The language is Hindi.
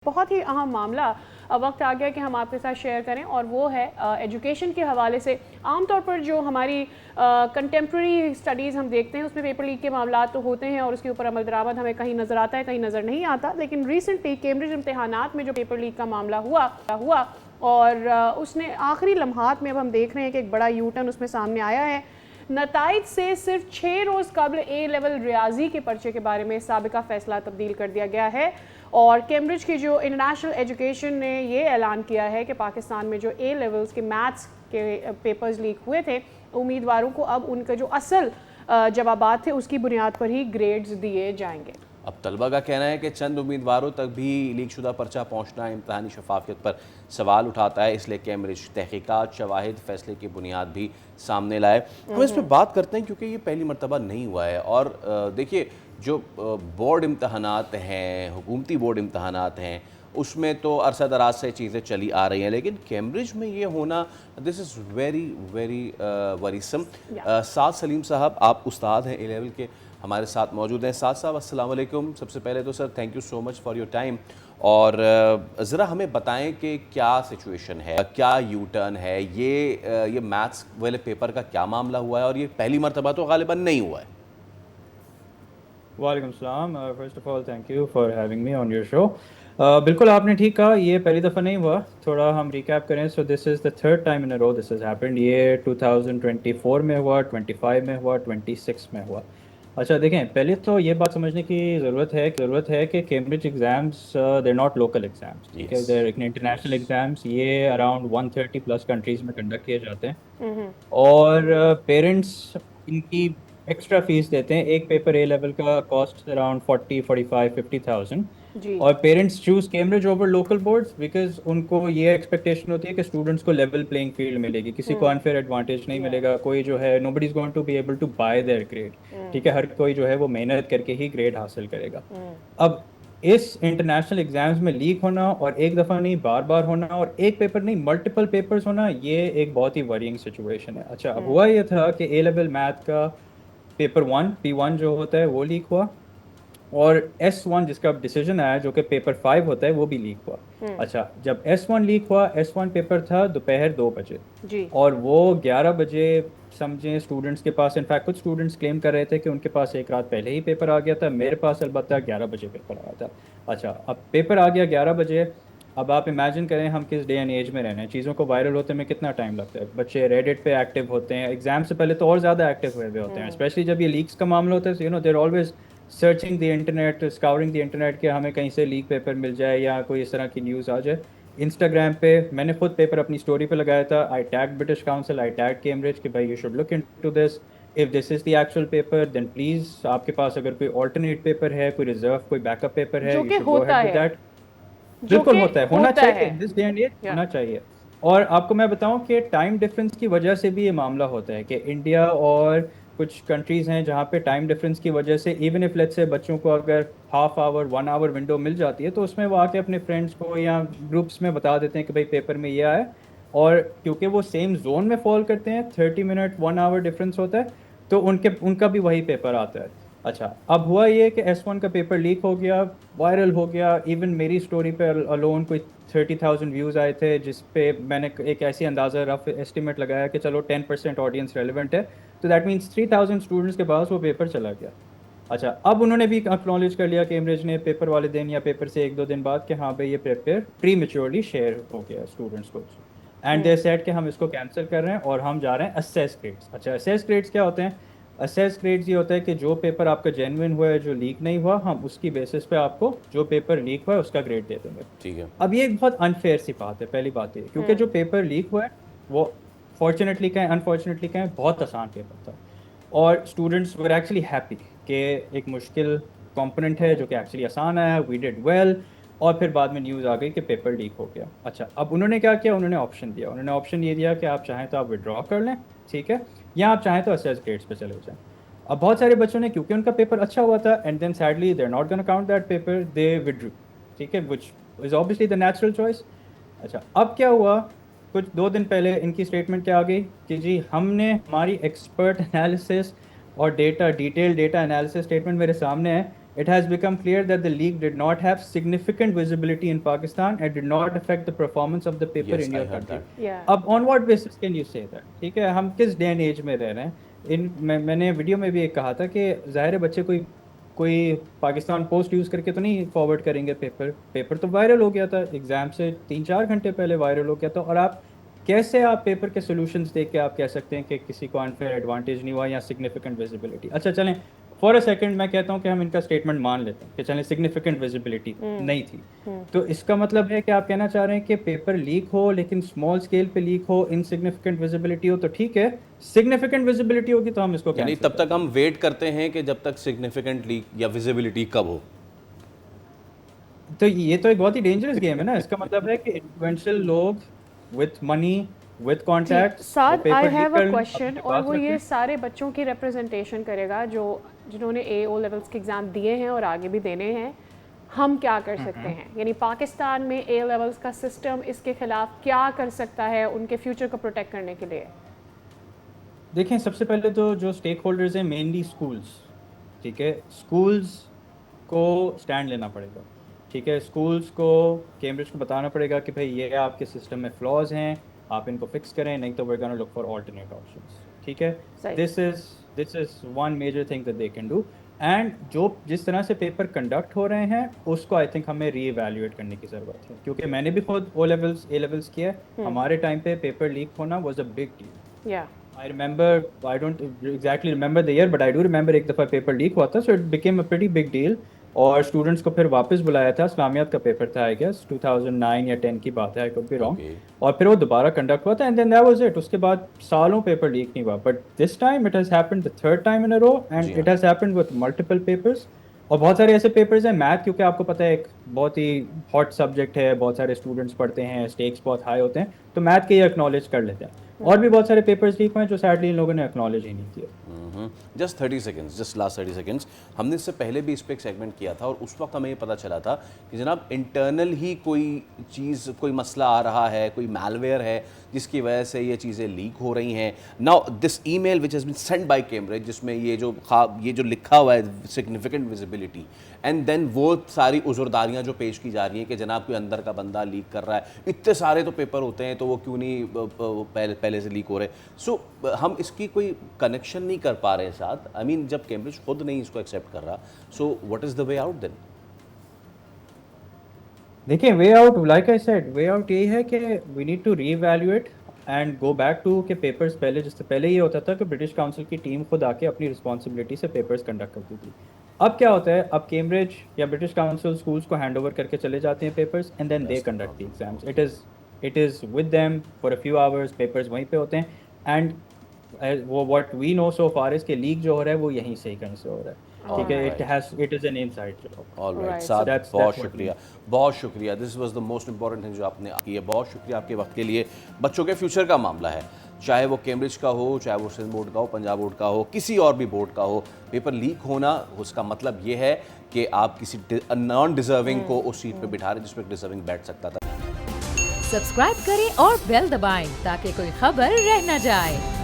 बहुत ही अहम मामला वक्त आ गया कि हम आपके साथ शेयर करें और वो है एजुकेशन के हवाले से। आमतौर पर जो हमारी कंटेम्प्रेरी स्टडीज़ हम देखते हैं उसमें पेपर लीक के मामला तो होते हैं और उसके ऊपर अमल दरामद हमें कहीं नज़र आता है, कहीं नज़र नहीं आता। लेकिन रिसेंटली कैम्ब्रिज इम्तहानात में जो पेपर लीक का मामला हुआ और उसने आखिरी लम्हात में अब हम देख रहे हैं कि एक बड़ा यू टर्न उसमें सामने आया है। नताइज से सिर्फ 6 रोज़ कबल ए लेवल रियाजी के पर्चे के बारे में साबिका फ़ैसला तब्दील कर दिया गया है और कैम्ब्रिज की जो इंटरनेशनल एजुकेशन ने ये ऐलान किया है कि पाकिस्तान में जो ए लेवल्स के मैथ्स के पेपर्स लीक हुए थे, उम्मीदवारों को अब उनका जो असल जवाबात थे उसकी बुनियाद पर ही ग्रेड्स दिए जाएंगे। अब तलबा का कहना है कि चंद उम्मीदवारों तक भी लीक शुदा पर्चा पहुँचना इम्तहानी शफाफियत पर सवाल उठाता है, इसलिए कैम्ब्रिज तहकीकात शवाहिद फैसले की बुनियाद भी सामने लाए। हम इस पर बात करते हैं क्योंकि ये पहली मरतबा नहीं हुआ है और देखिए जो बोर्ड इम्तहानात हैं, हुकूमती बोर्ड इम्तहानात हैं, उसमें तो अरसा दराज से चीज़ें चली आ रही हैं, लेकिन कैम्ब्रिज में ये होना this is very very worrisome. Saad Salim साहब, आप उस्ताद हैं ए लेवल के, हमारे साथ मौजूद हैं। साद साहब अस्सलाम वालेकुम। सबसे पहले तो sir thank you so much for your time और ज़रा हमें बताएं कि क्या सिचुएशन है, क्या यू टर्न है, ये मैथ्स वाले पेपर का क्या मामला हुआ है और ये पहली मरतबा तो गालिबा नहीं हुआ है। वालेकुम सलाम। First of all thank you for having me on your show. बिल्कुल आपने ठीक कहा, ये पहली दफ़ा नहीं हुआ। थोड़ा हम रिकैप करें, so this is the third time in a row this has happened. ये 2024 में हुआ, 25 में हुआ, 26 में हुआ। अच्छा देखें, पहले तो ये बात समझने की ज़रूरत है कि Cambridge exams there not local exams, ठीक है, देर इंटरनेशनल एग्ज़ाम्स। ये अराउंड 130 प्लस कंट्रीज़ में कंडक्ट किए जाते हैं और पेरेंट्स इनकी एक्स्ट्रा फीस देते हैं। एक पेपर ए लेवल का कॉस्ट अराउंड 40, 45, 50,000 जी। और parents choose Cambridge over local boards because उनको ये एक्सपेक्टेशन होती है कि स्टूडेंट्स को लेवल प्लेइंग फील्ड मिलेगी, किसी को अनफेयर एडवांटेज नहीं मिलेगा। कोई जो है nobody is going to be able to buy their grade, ठीक है, हर कोई जो है वो मेहनत करके ही ग्रेड हासिल करेगा। अब इस इंटरनेशनल एग्जाम्स में लीक होना और एक दफ़ा नहीं बार बार होना और एक पेपर नहीं मल्टीपल पेपर्स होना, ये एक बहुत ही वरिंग सिचुएशन है। अच्छा, अब हुआ ये था कि ए लेवल मैथ का पेपर वन P1 जो होता है वो लीक हुआ और S1 जिसका डिसीजन आया जो कि पेपर 5 होता है वो भी लीक हुआ। अच्छा, जब S1 लीक हुआ, S1 पेपर था दोपहर 2 बजे जी। और वो 11 बजे समझें स्टूडेंट्स के पास, इनफैक्ट कुछ स्टूडेंट्स क्लेम कर रहे थे कि उनके पास एक रात पहले ही पेपर आ गया था। मेरे पास अलबत्ता 11 बजे पेपर आया था। अच्छा, अब पेपर आ गया 11 बजे। अब आप इमेजिन करें हम किस डे एंड एज में रह रहे हैं, चीज़ों को वायरल होते में कितना टाइम लगता है। बच्चे रेडिट पे एक्टिव होते हैं, एग्जाम से पहले तो और ज़्यादा एक्टिव हुए हुए होते हैं, स्पेशली जब ये लीक्स का मामला होता है। You know they're always searching the internet, scouring the internet कि हमें कहीं से लीक पेपर मिल जाए या कोई इस तरह की न्यूज़ आ जाए। इंस्टाग्राम पे मैंने खुद पेपर अपनी स्टोरी पे लगाया था। I tag British Council, I tag Cambridge कि भाई you should look into this, if this is the actual paper then please आपके पास अगर कोई ऑल्टरनेट पेपर है, कोई रिजर्व, कोई बैकअप पेपर है, जो यू कि शुड गो होता अहेड विद है, दैट। जो बिल्कुल कि होता है, होना होता चाहिए, है। दिस डे एंड एज या होना चाहिए। और आपको मैं बताऊं कि टाइम डिफरेंस की वजह से भी ये मामला होता है कि इंडिया और कुछ कंट्रीज़ हैं जहाँ पे टाइम डिफरेंस की वजह से इवन इफ लेट्स से बच्चों को अगर हाफ आवर 1 आवर विंडो मिल जाती है तो उसमें वो आके अपने फ्रेंड्स को या ग्रुप्स में बता देते हैं कि भाई पेपर में ये आया। और क्योंकि वो सेम जोन में फॉल करते हैं, 30 मिनट 1 आवर डिफरेंस होता है, तो उनका भी वही पेपर आता है। अच्छा, अब हुआ ये कि S1 का पेपर लीक हो गया, वायरल हो गया। इवन मेरी स्टोरी पे अलोन कोई 30,000 व्यूज़ आए थे, जिस पे मैंने एक ऐसी अंदाज़ा रफ एस्टिमेट लगाया कि चलो 10% ऑडियंस रेलिवेंट है, तो दैट मीन्स 3,000 स्टूडेंट्स के पास वो पेपर चला गया। अच्छा, अब उन्होंने भी एक्नॉलेज कर लिया कैम्ब्रिज ने पेपर वाले दिन या पेपर से 1-2 दिन बाद कि हाँ भाई ये पेपर प्री मेच्योरली शेयर हो गया स्टूडेंट्स को, एंड दे सेड कि हम इसको कैंसिल कर रहे हैं और हम जा रहे हैं असेस ग्रेड्स। अच्छा, असेस ग्रेड्स क्या होते हैं? असेस ग्रेड्स ये होता है कि जो पेपर आपका जेन्युइन हुआ है, जो लीक नहीं हुआ, हम उसकी बेसिस पे आपको जो पेपर लीक हुआ है उसका ग्रेड दे देंगे। ठीक है। अब ये एक बहुत अनफेयर सी बात है, पहली बात ये, क्योंकि जो पेपर लीक हुआ है वो फॉर्चुनेटली कहें अनफॉर्चुनेटली कहें बहुत आसान पेपर था और स्टूडेंट्स वर एक्चुअली हैप्पी कि एक मुश्किल कंपोनेंट है जो कि एक्चुअली आसान आया, वी डिड वेल। और फिर बाद में न्यूज़ आ गई कि पेपर लीक हो गया। अच्छा, अब उन्होंने क्या किया, उन्होंने ऑप्शन दिया। उन्होंने ऑप्शन ये दिया कि आप चाहें तो आप विड्रॉ कर लें, ठीक है, या आप चाहें तो असेस ग्रेड्स पे चले जाएं। अब बहुत सारे बच्चों ने, क्योंकि उनका पेपर अच्छा हुआ था and then sadly they are not gonna count that paper, they withdrew, ठीक है, which is obviously the natural choice. अच्छा, अब क्या हुआ, कुछ 2 दिन पहले इनकी स्टेटमेंट क्या आ गई कि जी हमने हमारी एक्सपर्ट एनालिसिस और data, detail data analysis statement मेरे सामने है, it has become clear that the leak did not have significant visibility in Pakistan and did not affect the performance of the paper Yes, in I your heard country. that. Yeah. अब on what basis can you say that? ठीक है, हम किस डे एंड एज में रह रहे हैं? मैंने वीडियो में भी एक कहा था कि ज़ाहिर है बच्चे कोई पाकिस्तान पोस्ट यूज़ करके तो नहीं फॉरवर्ड करेंगे पेपर तो वायरल हो गया था, एग्ज़ाम से 3-4 घंटे पहले वायरल हो गया था। और आप कैसे आप पेपर के सॉल्यूशंस देख के आप कह सकते हैं कि किसी को अनफेयर एडवांटेज नहीं हुआ या सिग्निफिकेंट विजिबिलिटी? अच्छा चलें, फॉर अ सेकंड मैं कहता हूं कि हम इनका स्टेटमेंट मान लेते हैं कि चलें सिग्निफिकेंट विजिबिलिटी नहीं थी, तो इसका मतलब है कि आप कहना चाह रहे हैं कि पेपर लीक हो लेकिन स्मॉल स्केल पे लीक हो, इनसिग्निफिकेंट विजिबिलिटी हो तो ठीक है, सिग्निफिकेंट विजिबिलिटी होगी तो हम इसको यानी cancel तब तक हम वेट करते हैं कि जब तक सिग्निफिकेंट लीक या विजिबिलिटी कब हो। तो ये तो एक बहुत ही डेंजरस गेम है ना। इसका मतलब है कि इन्फ्लुएंशियल लोग विथ मनी विथ कॉन्टैक्ट साथ आई हैव अ क्वेश्चन, और वो ये सारे बच्चों की रिप्रेजेंटेशन करेगा जिन्होंने ओ लेवल्स के एग्ज़ाम दिए हैं और आगे भी देने हैं। हम क्या कर सकते हैं, यानी पाकिस्तान में ए लेवल्स का सिस्टम इसके खिलाफ क्या कर सकता है उनके फ्यूचर को प्रोटेक्ट करने के लिए? देखें, सबसे पहले तो जो स्टेक होल्डर्स हैं मेनली स्कूल्स, ठीक है, स्कूल्स को स्टैंड लेना पड़ेगा, ठीक है, स्कूल्स को कैम्ब्रिज को बताना पड़ेगा कि भाई ये आपके सिस्टम में फ्लॉज हैं, आप इनको फिक्स करें, नहीं तो we are gonna look for alternate options, ठीक है। This is one major thing that they can do. And जिस तरह से पेपर कंडक्ट हो रहे हैं उसको आई थिंक हमें रीइवैल्यूएट करने की ज़रूरत है, क्योंकि मैंने भी खुद ओ लेवल्स ए लेवल्स किया है। हमारे टाइम पे पेपर लीक होना वाज अ बिग डील। या I remember, I don't exactly remember the year, but I do remember एक दफ़ा पेपर लीक हुआ था, so it became a pretty big deal। और स्टूडेंट्स को फिर वापस बुलाया था, इस्लामियात का पेपर था आई गेस 2009 या 10 की बात है, आई कुड बी रॉन्ग। और फिर वो दोबारा कंडक्ट हुआ था and then that was it. उसके बाद सालों पेपर लीक नहीं हुआ, but this time it has happened the third time in a row and it has happened with multiple papers. और बहुत सारे ऐसे पेपर्स हैं, मैथ क्योंकि आपको पता है एक बहुत ही हॉट सब्जेक्ट है, बहुत सारे स्टूडेंट्स पढ़ते हैं, स्टेक्स बहुत हाई होते हैं, तो मैथ के ये एक्नॉलेज कर लेते हैं। और भी बहुत सारे पेपर्स लीक हुए हैं जो सैडली इन लोगों ने एक्नॉलेज ही नहीं किया। Just 30 seconds, just last 30 seconds, हमने इससे पहले भी इस पर एक सेगमेंट किया था और उस वक्त हमें ये पता चला था कि जनाब इंटरनल ही कोई चीज़, कोई मसला आ रहा है, कोई मैलवेयर है जिसकी वजह से ये चीज़ें लीक हो रही हैं। Now this email which has been send by Cambridge, जिसमें ये जो लिखा हुआ है सिग्निफिकेंट विजिबिलिटी, एंड देन वो सारी उज़ुरदारियाँ जो पेश की जा रही हैं कि जनाब कोई अंदर का बंदा लीक कर रहा है, इतने सारे तो पेपर होते हैं तो वो क्यों नहीं पहले से लीक हो रहे। सो हम इसकी कोई कनेक्शन नहीं कर पा रहे हैं साथ। आई मीन जब कैम्ब्रिज खुद नहीं इसको एक्सेप्ट कर रहा, so what is the way out then? देखिए, way out like I said, way out यही है कि we need to reevaluate and go back to के पेपर्स पहले, जिससे पहले ये होता था कि ब्रिटिश काउंसिल की टीम खुद आके अपनी रिस्पॉन्सिबिलिटी से पेपर्स कंडक्ट करती थी। अब क्या होता है, अब कैम्ब्रिज या ब्रिटिश काउंसिल स्कूल्स को हैंड ओवर करके चले जाते हैं papers and then they conduct the exams. It is with them for a few hours, papers वहीं पे होते हैं एंड वो what we know so far is के लीक जो हो रहा है वो यहीं से ही कहीं से हो रहा है, ठीक है। It is an inside job. Alright साहब, बहुत शुक्रिया, बहुत शुक्रिया। This was the most important thing जो आपने की है। बहुत शुक्रिया आपके वक्त के लिए। बच्चों के फ्यूचर का मामला है, चाहे वो कैम्ब्रिज का हो, चाहे वो सिंध बोर्ड का हो, पंजाब बोर्ड का हो, किसी और भी बोर्ड का हो, पेपर लीक होना उसका मतलब ये है कि आप किसी नॉन डिजर्विंग को उस सीट पे बिठा रहे जिसमें डिजर्विंग बैठ सकता था। सब्सक्राइब करें और बेल दबाएं ताकि कोई खबर रह न जाए।